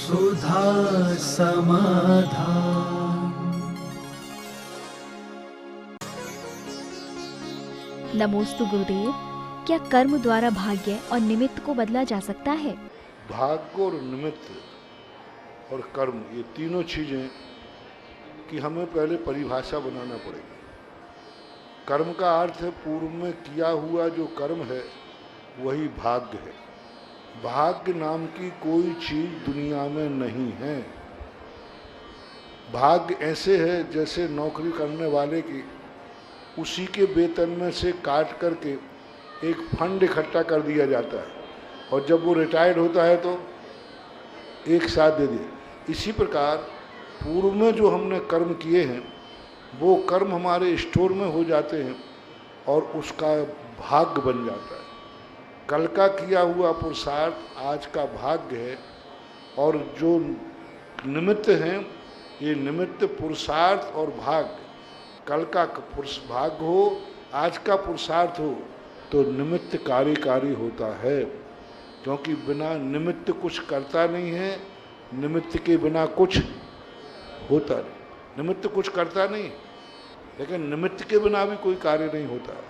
सुधा समाधान। नमोस्तु गुरुदेव। क्या कर्म द्वारा भाग्य और निमित्त को बदला जा सकता है? भाग्य और निमित्त और कर्म, ये तीनों चीजें कि हमें पहले परिभाषा बनाना पड़ेगी। कर्म का अर्थ है पूर्व में किया हुआ जो कर्म है वही भाग्य है। भाग्य नाम की कोई चीज दुनिया में नहीं है। भाग्य ऐसे है जैसे नौकरी करने वाले की उसी के वेतन में से काट करके एक फंड इकट्ठा कर दिया जाता है और जब वो रिटायर्ड होता है तो एक साथ दे दिए। इसी प्रकार पूर्व में जो हमने कर्म किए हैं वो कर्म हमारे स्टोर में हो जाते हैं और उसका भाग्य बन जाता है। कल का किया हुआ पुरुषार्थ आज का भाग्य है और जो निमित्त हैं ये निमित्त पुरुषार्थ और भाग्य, कल का पुरुष भाग्य हो आज का पुरुषार्थ हो तो निमित्त कार्यकारी होता है, क्योंकि बिना निमित्त कुछ करता नहीं है, निमित्त के बिना कुछ होता नहीं। निमित्त कुछ करता नहीं लेकिन निमित्त के बिना भी कोई कार्य नहीं होता है।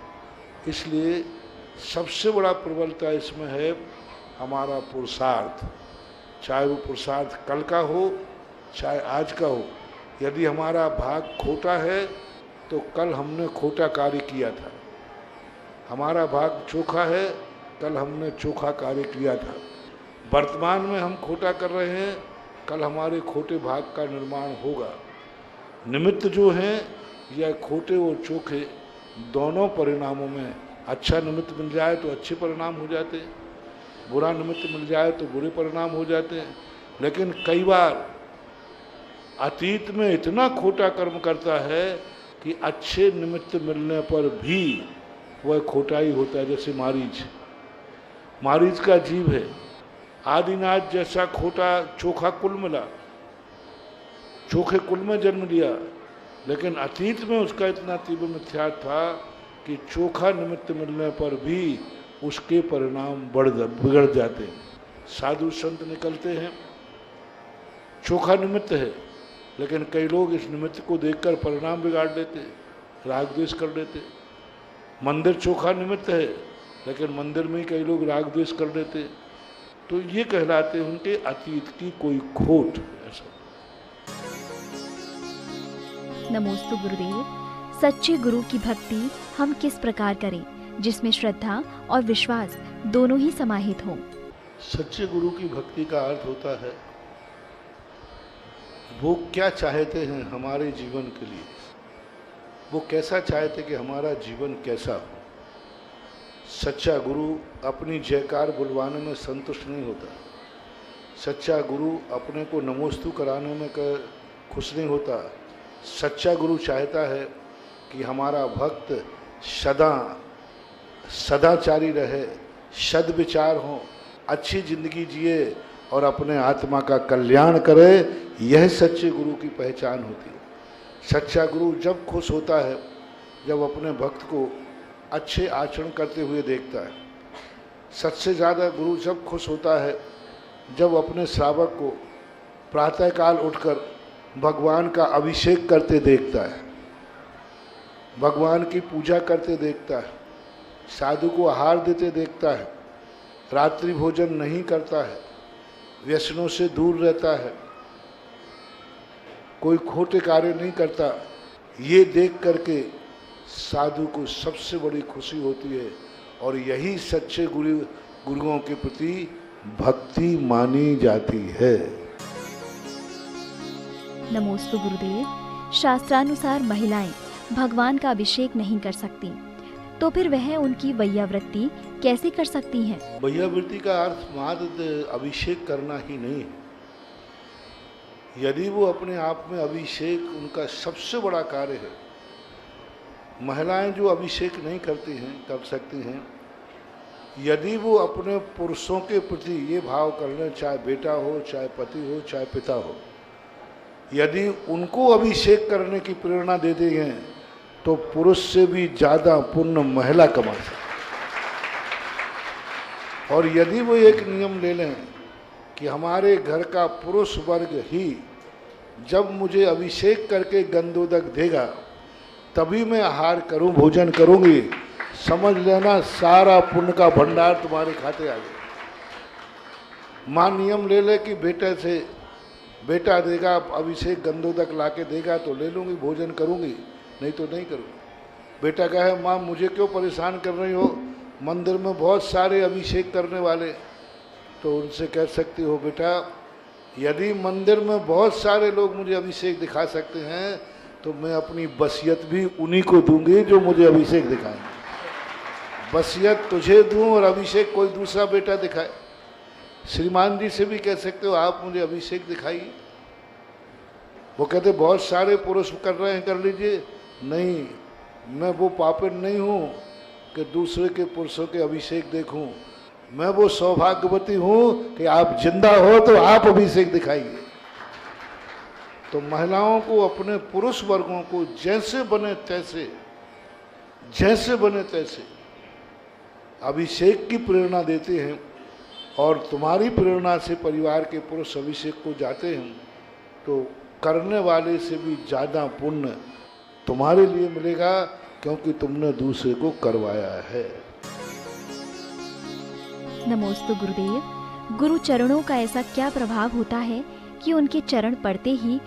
इसलिए सबसे बड़ा प्रबलता इसमें है हमारा पुरुषार्थ, चाहे वो पुरुषार्थ कल का हो चाहे आज का हो। यदि हमारा भाग खोटा है तो कल हमने खोटा कार्य किया था, हमारा भाग चोखा है कल हमने चोखा कार्य किया था। वर्तमान में हम खोटा कर रहे हैं, कल हमारे खोटे भाग का निर्माण होगा। निमित्त जो हैं या खोटे और चोखे दोनों परिणामों में अच्छा निमित्त मिल जाए तो अच्छे परिणाम हो जाते हैं, बुरा निमित्त मिल जाए तो बुरे परिणाम हो जाते हैं। लेकिन कई बार अतीत में इतना खोटा कर्म करता है कि अच्छे निमित्त मिलने पर भी वह खोटा ही होता है। जैसे मारीच का जीव है, आदिनाथ जैसा खोटा चोखा कुल मिला, चोखे कुल में जन्म लिया, लेकिन अतीत में उसका इतना तीव्र मिथ्यात्व था कि चोखा निमित्त मिलने पर भी उसके परिणाम बिगड़ जाते हैं। साधु संत निकलते हैं, चोखा निमित्त है, लेकिन कई लोग इस निमित्त को देखकर परिणाम बिगाड़ देते, राग द्वेष कर देते। मंदिर चोखा निमित्त है लेकिन मंदिर में ही कई लोग राग द्वेष कर देते, तो ये कहलाते हैं उनके अतीत की कोई खोट। ऐसा नमोस्तु गुरुदेव। सच्चे गुरु की भक्ति हम किस प्रकार करें जिसमें श्रद्धा और विश्वास दोनों ही समाहित हों? सच्चे गुरु की भक्ति का अर्थ होता है वो क्या चाहते हैं हमारे जीवन के लिए, वो कैसा चाहते कि हमारा जीवन कैसा हो। सच्चा गुरु अपनी जयकार बुलवाने में संतुष्ट नहीं होता, सच्चा गुरु अपने को नमोस्तु कराने में खुश नहीं होता। सच्चा गुरु चाहता है कि हमारा भक्त सदाचारी रहे, सद्विचार हो, अच्छी जिंदगी जिए और अपने आत्मा का कल्याण करे। यह सच्चे गुरु की पहचान होती है। सच्चा गुरु जब खुश होता है जब अपने भक्त को अच्छे आचरण करते हुए देखता है। सबसे ज़्यादा गुरु जब खुश होता है जब अपने श्रावक को प्रातःकाल उठकर भगवान का अभिषेक करते देखता है, भगवान की पूजा करते देखता है, साधु को आहार देते देखता है, रात्रि भोजन नहीं करता है, व्यसनों से दूर रहता है, कोई खोटे कार्य नहीं करता। ये देख करके साधु को सबसे बड़ी खुशी होती है और यही सच्चे गुरुओं के प्रति भक्ति मानी जाती है। नमोस्तु गुरुदेव। शास्त्रानुसार महिलाएं भगवान का अभिषेक नहीं कर सकती, तो फिर वह उनकी वैयावृत्ति कैसे कर सकती हैं? वैयावृत्ति का अर्थ मात्र अभिषेक करना ही नहीं है। यदि वो अपने आप में अभिषेक उनका सबसे बड़ा कार्य है। महिलाएं जो अभिषेक नहीं करती हैं कर सकती हैं यदि वो अपने पुरुषों के प्रति ये भाव कर लें, चाहे बेटा हो, चाहे पति हो, चाहे पिता हो, यदि उनको अभिषेक करने की प्रेरणा देते हैं तो पुरुष से भी ज़्यादा पुण्य महिला कमा सकती। और यदि वो एक नियम ले लें कि हमारे घर का पुरुष वर्ग ही जब मुझे अभिषेक करके गंधोदक देगा तभी मैं आहार करूं, भोजन करूंगी। समझ लेना सारा पुण्य का भंडार तुम्हारे खाते आ गया। माँ नियम ले ले कि बेटे से बेटा देगा अभिषेक गंधोदक ला के देगा तो ले लूँगी, भोजन करूँगी, नहीं तो नहीं करूँगी। बेटा कहे माँ मुझे क्यों परेशान कर रही हो, मंदिर में बहुत सारे अभिषेक करने वाले, तो उनसे कह सकती हो बेटा यदि मंदिर में बहुत सारे लोग मुझे अभिषेक दिखा सकते हैं तो मैं अपनी वसीयत भी उन्हीं को दूंगी जो मुझे अभिषेक दिखाएं। वसीयत तुझे दूं और अभिषेक कोई दूसरा बेटा दिखाए। श्रीमान जी से भी कह सकते हो आप मुझे अभिषेक दिखाइए। वो कहते बहुत सारे पुरुष कर रहे हैं, कर लीजिए। नहीं, मैं वो पापिन नहीं हूँ कि दूसरे के पुरुषों के अभिषेक देखूं। मैं वो सौभाग्यवती हूँ कि आप जिंदा हो तो आप अभिषेक दिखाइए। तो महिलाओं को अपने पुरुष वर्गों को जैसे बने तैसे अभिषेक की प्रेरणा देते हैं और तुम्हारी प्रेरणा से परिवार के पुरुष अभिषेक को जाते हैं तो करने वाले से भी ज़्यादा पुण्य तुम्हारे लिए मिलेगा क्योंकि तुमने दूसरे को करवाया है। नमोस्तु गुरुदेव। गुरु चरणों का ऐसा क्या प्रभाव होता है कि उनके चरण पड़ते ही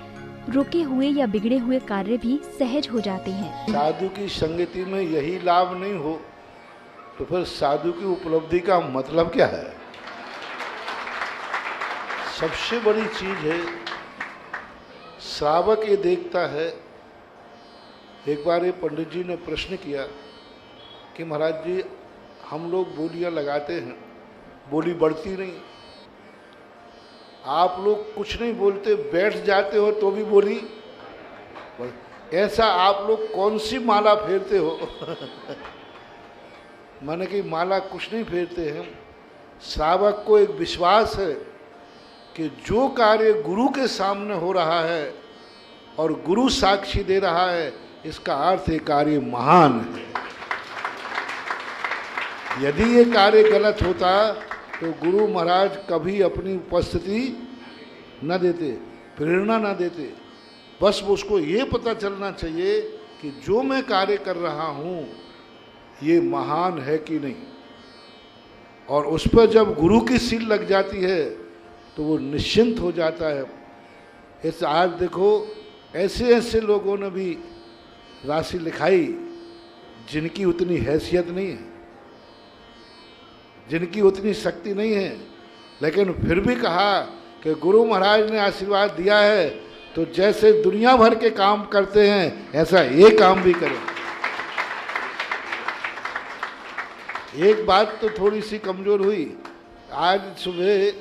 रुके हुए या बिगड़े हुए कार्य भी सहज हो जाते हैं। साधु की संगति में यही लाभ नहीं हो तो फिर साधु की उपलब्धि का मतलब क्या है? सबसे बड़ी चीज है श्रावक ये देखता है। एक बार ये पंडित जी ने प्रश्न किया कि महाराज जी हम लोग बोलियां लगाते हैं, बोली बढ़ती नहीं, आप लोग कुछ नहीं बोलते बैठ जाते हो तो भी बोली ऐसा आप लोग कौन सी माला फेरते हो? मैंने कि माला कुछ नहीं फेरते हैं। श्रावक को एक विश्वास है कि जो कार्य गुरु के सामने हो रहा है और गुरु साक्षी दे रहा है इसका अर्थ ये कार्य महान है। यदि ये कार्य गलत होता तो गुरु महाराज कभी अपनी उपस्थिति न देते, प्रेरणा न देते। बस उसको ये पता चलना चाहिए कि जो मैं कार्य कर रहा हूँ ये महान है कि नहीं, और उस पर जब गुरु की सील लग जाती है तो वो निश्चिंत हो जाता है। इस आज देखो ऐसे ऐसे लोगों ने भी राशि लिखाई जिनकी उतनी हैसियत नहीं है, जिनकी उतनी शक्ति नहीं है, लेकिन फिर भी कहा कि गुरु महाराज ने आशीर्वाद दिया है तो जैसे दुनिया भर के काम करते हैं ऐसा ये काम भी करें। एक बात तो थोड़ी सी कमजोर हुई, आज सुबह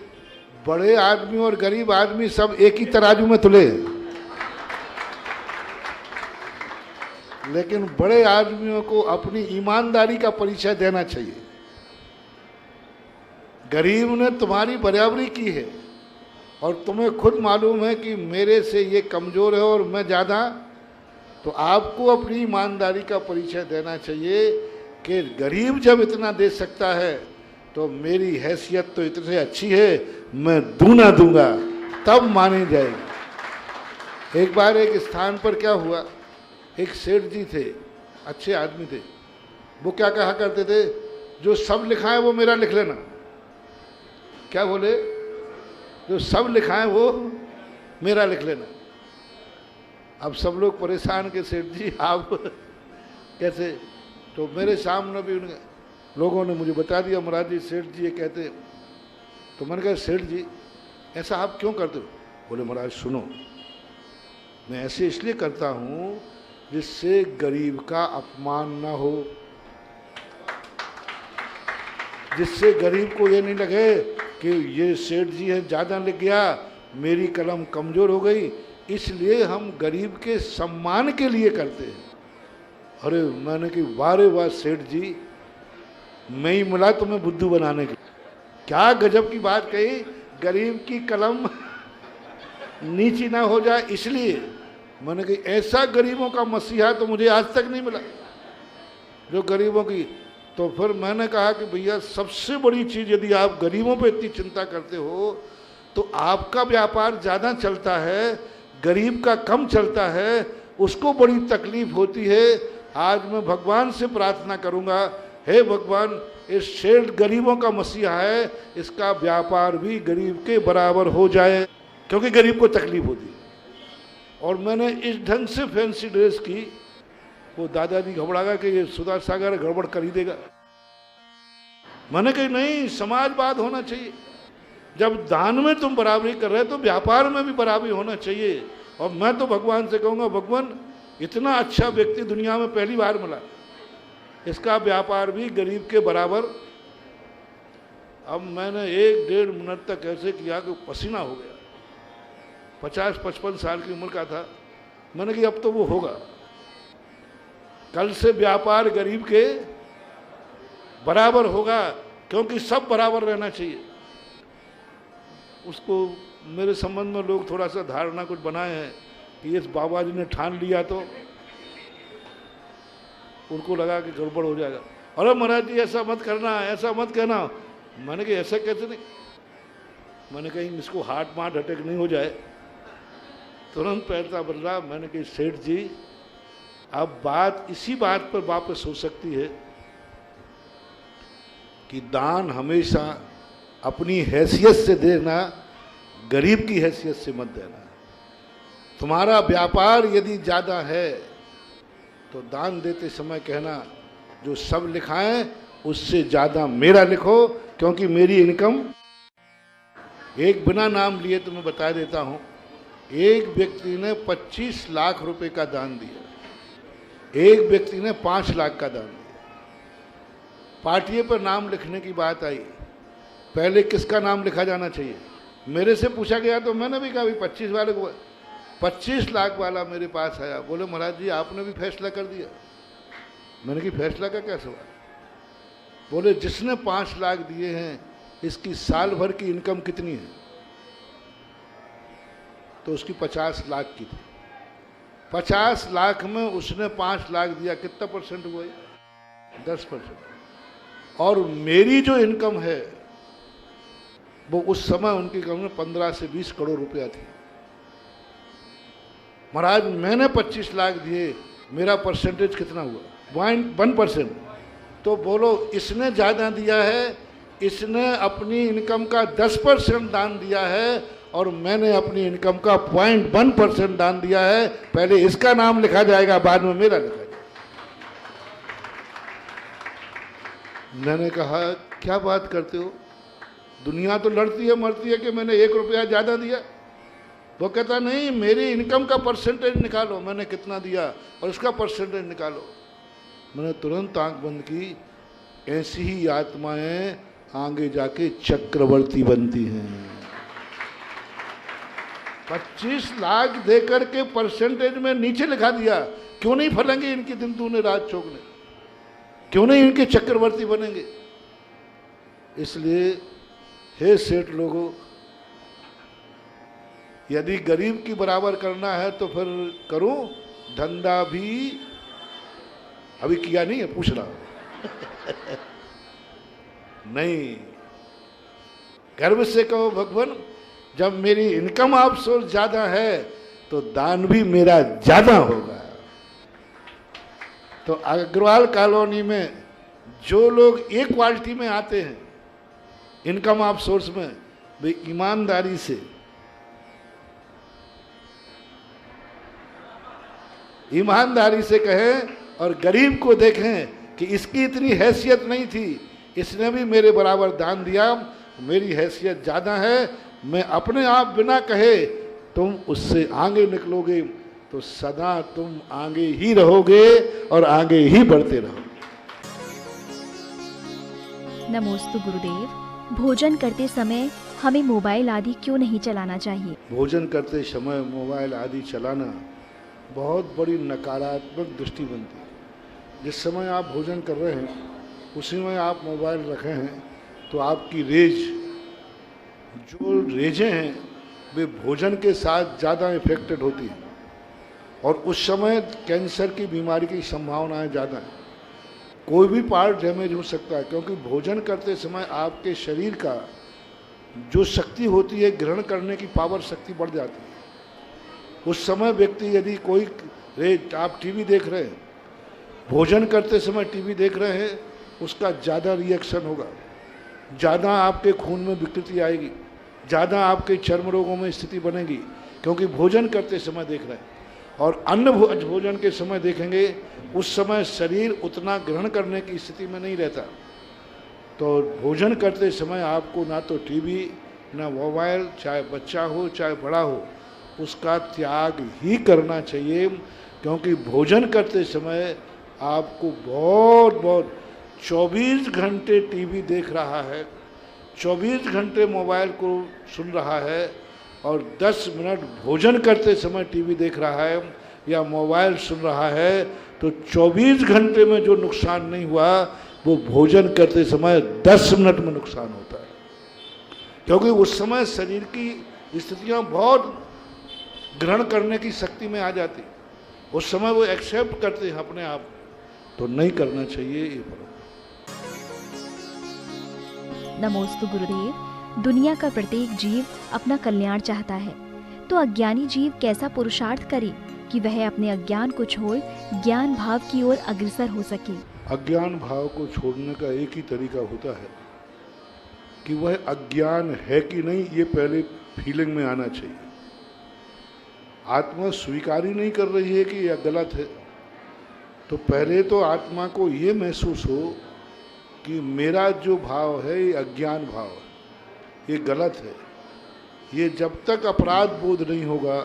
बड़े आदमी और गरीब आदमी सब एक ही तराजू में तुले, लेकिन बड़े आदमियों को अपनी ईमानदारी का परिचय देना चाहिए। गरीब ने तुम्हारी बराबरी की है और तुम्हें खुद मालूम है कि मेरे से ये कमज़ोर है और मैं ज़्यादा, तो आपको अपनी ईमानदारी का परिचय देना चाहिए कि गरीब जब इतना दे सकता है तो मेरी हैसियत तो इतनी अच्छी है, मैं दूना दूंगा तब मानी जाएगी। एक बार एक स्थान पर क्या हुआ, एक सेठ जी थे, अच्छे आदमी थे। वो क्या कहा करते थे, जो सब लिखा है वो मेरा लिख लेना। क्या बोले? जो सब लिखा है वो मेरा लिख लेना। अब सब लोग परेशान के सेठ जी आप कैसे? तो मेरे सामने भी लोगों ने मुझे बता दिया महाराज जी सेठ जी ये कहते। तो मैंने कहा सेठ जी ऐसा आप क्यों करते हो? बोले महाराज सुनो, मैं ऐसे इसलिए करता हूँ जिससे गरीब का अपमान ना हो, जिससे गरीब को ये नहीं लगे कि ये सेठ जी है ज़्यादा लिख गया, मेरी कलम कमज़ोर हो गई, इसलिए हम गरीब के सम्मान के लिए करते हैं। अरे मैंने कि वारे वाह सेठ जी, मैं ही मिला तुम्हें बुद्धू बनाने की। क्या गजब की बात कही, गरीब की कलम नीची ना हो जाए इसलिए। मैंने कि ऐसा गरीबों का मसीहा तो मुझे आज तक नहीं मिला जो गरीबों की। तो फिर मैंने कहा कि भैया सबसे बड़ी चीज़ यदि आप गरीबों पे इतनी चिंता करते हो तो आपका व्यापार ज़्यादा चलता है, गरीब का कम चलता है, उसको बड़ी तकलीफ होती है। आज मैं भगवान से प्रार्थना करूंगा, हे भगवान, इस सेठ गरीबों का मसीहा है, इसका व्यापार भी गरीब के बराबर हो जाए, क्योंकि गरीब को तकलीफ होती है। और मैंने इस ढंग से फैंसी ड्रेस की, वो दादाजी घबरा गया कि ये सुधा सागर गड़बड़ कर ही देगा। मैंने कही नहीं, समाजवाद होना चाहिए। जब दान में तुम बराबरी कर रहे हो तो व्यापार में भी बराबरी होना चाहिए। और मैं तो भगवान से कहूँगा, भगवान इतना अच्छा व्यक्ति दुनिया में पहली बार मिला, इसका व्यापार भी गरीब के बराबर। अब मैंने 1-1.5 मिनट तक ऐसे किया कि पसीना हो गया। 50-55 साल की उम्र का था। मैंने कहा अब तो वो होगा, कल से व्यापार गरीब के बराबर होगा, क्योंकि सब बराबर रहना चाहिए। उसको मेरे संबंध में लोग थोड़ा सा धारणा कुछ बनाए हैं कि इस बाबा जी ने ठान लिया तो उनको लगा कि गड़बड़ हो जाएगा। अरे महाराज जी ऐसा मत करना, ऐसा मत कहना। मैंने कहा ऐसा कैसे नहीं, मैंने कहीं इसको हार्ट अटैक नहीं हो जाए। तुरंत पैसा बदला। मैंने कहा सेठ जी, अब बात इसी बात पर वापस हो सकती है कि दान हमेशा अपनी हैसियत से देना, गरीब की हैसियत से मत देना। तुम्हारा व्यापार यदि ज़्यादा है तो दान देते समय कहना, जो सब लिखाएं उससे ज़्यादा मेरा लिखो, क्योंकि मेरी इनकम, एक बिना नाम लिए तो मैं बता देता हूँ, एक व्यक्ति ने 25 लाख रुपए का दान दिया, एक व्यक्ति ने 5 लाख का दान दिया। पार्टियों पर नाम लिखने की बात आई, पहले किसका नाम लिखा जाना चाहिए? मेरे से पूछा गया तो मैंने भी कहा 25 वाले को। 25 लाख वाला मेरे पास आया, बोले महाराज जी आपने भी फैसला कर दिया। मैंने कहा फैसला का क्या सवाल? बोले जिसने 5 लाख दिए हैं इसकी साल भर की इनकम कितनी है? तो उसकी 50 लाख की थी। 50 लाख में उसने 5 लाख दिया, कितना परसेंट हुआ? 10%। और मेरी जो इनकम है वो उस समय उनकी इनकम में 15 से 20 करोड़ रुपया थी। महाराज मैंने 25 लाख दिए, मेरा परसेंटेज कितना हुआ? 1%। तो बोलो इसने ज़्यादा दिया है, इसने अपनी इनकम का 10% दान दिया है और मैंने अपनी इनकम का 0.1% दान दिया है। पहले इसका नाम लिखा जाएगा, बाद में मेरा लिखा जाएगा। मैंने कहा क्या बात करते हो, दुनिया तो लड़ती है मरती है कि मैंने 1 रुपया ज़्यादा दिया। वो कहता नहीं, मेरी इनकम का परसेंटेज निकालो, मैंने कितना दिया और उसका परसेंटेज निकालो। मैंने तुरंत आंख बंद की। ऐसी ही आत्माएं आगे जाके चक्रवर्ती बनती हैं। 25 लाख देकर के परसेंटेज में नीचे लिखा दिया, क्यों नहीं फलेंगे इनकी दिन दूने रात चौगने, क्यों नहीं इनके चक्रवर्ती बनेंगे? इसलिए हे सेठ लोगों, यदि गरीब की बराबर करना है तो फिर करो, धंधा भी अभी किया नहीं है, पूछ रहा हूं। नहीं, गर्व से कहो भगवान, जब मेरी इनकम आप सोच ज्यादा है तो दान भी मेरा ज्यादा होगा। तो अग्रवाल कॉलोनी में जो लोग एक क्वालिटी में आते हैं इनकम ऑफ सोर्स में, वे ईमानदारी से कहें और गरीब को देखें कि इसकी इतनी हैसियत नहीं थी, इसने भी मेरे बराबर दान दिया, मेरी हैसियत ज़्यादा है। मैं अपने आप बिना कहे तुम उससे आगे निकलोगे तो सदा तुम आगे ही रहोगे और आगे ही बढ़ते रहोगे। नमोस्तु गुरुदेव। भोजन करते समय हमें मोबाइल आदि क्यों नहीं चलाना चाहिए? भोजन करते समय मोबाइल आदि चलाना बहुत बड़ी नकारात्मक दृष्टि बनती है। जिस समय आप भोजन कर रहे हैं उसी में आप मोबाइल रखे हैं तो आपकी जो रेजें हैं वे भोजन के साथ ज़्यादा इफेक्टेड होती हैं और उस समय कैंसर की बीमारी की संभावनाएं ज़्यादा हैं। कोई भी पार्ट डैमेज हो सकता है, क्योंकि भोजन करते समय आपके शरीर का जो शक्ति होती है ग्रहण करने की पावर शक्ति बढ़ जाती है। उस समय व्यक्ति यदि कोई आप टीवी देख रहे हैं, भोजन करते समय टीवी देख रहे हैं, उसका ज़्यादा रिएक्शन होगा, ज़्यादा आपके खून में विकृति आएगी, ज़्यादा आपके चर्म रोगों में स्थिति बनेगी, क्योंकि भोजन करते समय देख रहे हैं। और अन्न भोजन के समय देखेंगे, उस समय शरीर उतना ग्रहण करने की स्थिति में नहीं रहता। तो भोजन करते समय आपको ना तो टीवी, ना मोबाइल, चाहे बच्चा हो चाहे बड़ा हो, उसका त्याग ही करना चाहिए। क्योंकि भोजन करते समय आपको बहुत 24 घंटे टीवी देख रहा है, 24 घंटे मोबाइल को सुन रहा है, और 10 मिनट भोजन करते समय टीवी देख रहा है या मोबाइल सुन रहा है, तो 24 घंटे में जो नुकसान नहीं हुआ, वो भोजन करते समय 10 मिनट में नुकसान होता है। क्योंकि उस समय शरीर की स्थितियां बहुत ग्रहण करने की शक्ति में आ जाती, उस समय वो एक्सेप्ट करते हैं अपने आप। तो नहीं करना चाहिए ये परम। नमोस्तु गुरुदेव। दुनिया का प्रत्येक जीव अपना कल्याण चाहता है, तो अज्ञानी जीव कैसा पुरुषार्थ करे कि वह अपने अज्ञान को छोड़ ज्ञान भाव की ओर अग्रसर हो सके। अज्ञान भाव को छोड़ने का एक ही तरीका होता है कि वह अज्ञान है कि नहीं, ये पहले फीलिंग में आना चाहिए। आत्मा स्वीकार ही नहीं कर रही है कि यह गलत है, तो पहले तो आत्मा को ये महसूस हो कि मेरा जो भाव है ये अज्ञान भाव है, ये गलत है। ये जब तक अपराध बोध नहीं होगा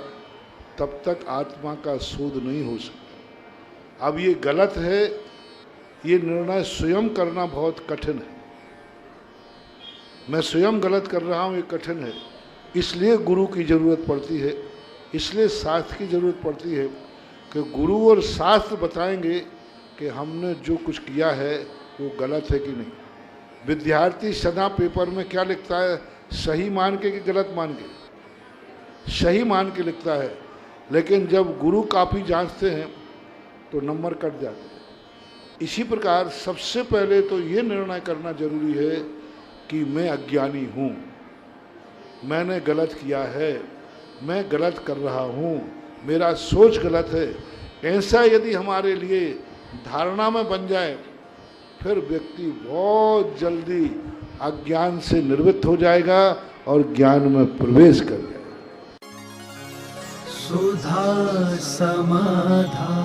तब तक आत्मा का शोध नहीं हो सकता। अब ये गलत है, ये निर्णय स्वयं करना बहुत कठिन है। मैं स्वयं गलत कर रहा हूँ, ये कठिन है। इसलिए गुरु की ज़रूरत पड़ती है, इसलिए शास्त्र की ज़रूरत पड़ती है कि गुरु और शास्त्र बताएंगे कि हमने जो कुछ किया है वो गलत है कि नहीं। विद्यार्थी सदा पेपर में क्या लिखता है, सही मान के कि गलत मान के? सही मान के लिखता है। लेकिन जब गुरु कापी जांचते हैं तो नंबर कट जाते हैं। इसी प्रकार सबसे पहले तो ये निर्णय करना जरूरी है कि मैं अज्ञानी हूँ, मैंने गलत किया है, मैं गलत कर रहा हूँ, मेरा सोच गलत है। ऐसा यदि हमारे लिए धारणा में बन जाए, फिर व्यक्ति बहुत जल्दी अज्ञान से निर्वृत्त हो जाएगा और ज्ञान में प्रवेश कर जाएगा। सुधा समाधान।